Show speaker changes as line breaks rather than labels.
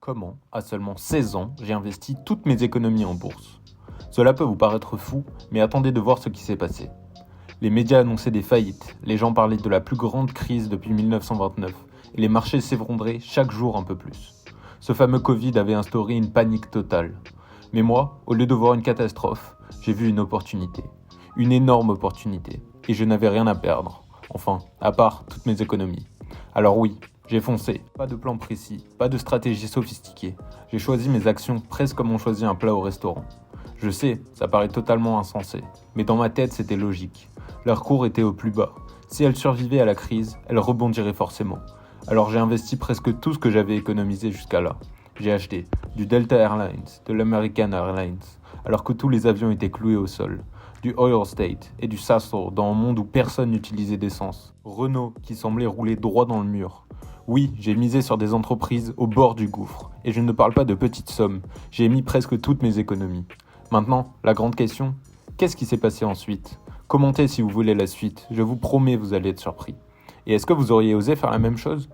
Comment, à seulement 16 ans, j'ai investi toutes mes économies en bourse? Cela peut vous paraître fou, mais attendez de voir ce qui s'est passé. Les médias annonçaient des faillites, les gens parlaient de la plus grande crise depuis 1929, et les marchés s'effrondraient chaque jour un peu plus. Ce fameux Covid avait instauré une panique totale. Mais moi, au lieu de voir une catastrophe, j'ai vu une opportunité. Une énorme opportunité. Et je n'avais rien à perdre. Enfin, à part toutes mes économies. Alors oui, j'ai foncé. Pas de plan précis, pas de stratégie sophistiquée. J'ai choisi mes actions presque comme on choisit un plat au restaurant. Je sais, ça paraît totalement insensé. Mais dans ma tête, c'était logique. Leur cours était au plus bas. Si elles survivaient à la crise, elles rebondiraient forcément. Alors j'ai investi presque tout ce que j'avais économisé jusqu'à là. J'ai acheté du Delta Airlines, de l'American Airlines, alors que tous les avions étaient cloués au sol. Du Oil State et du Sasol dans un monde où personne n'utilisait d'essence. Renault qui semblait rouler droit dans le mur. Oui, j'ai misé sur des entreprises au bord du gouffre. Et je ne parle pas de petites sommes. J'ai mis presque toutes mes économies. Maintenant, la grande question, qu'est-ce qui s'est passé ensuite? Commentez si vous voulez la suite. Je vous promets, vous allez être surpris. Et est-ce que vous auriez osé faire la même chose?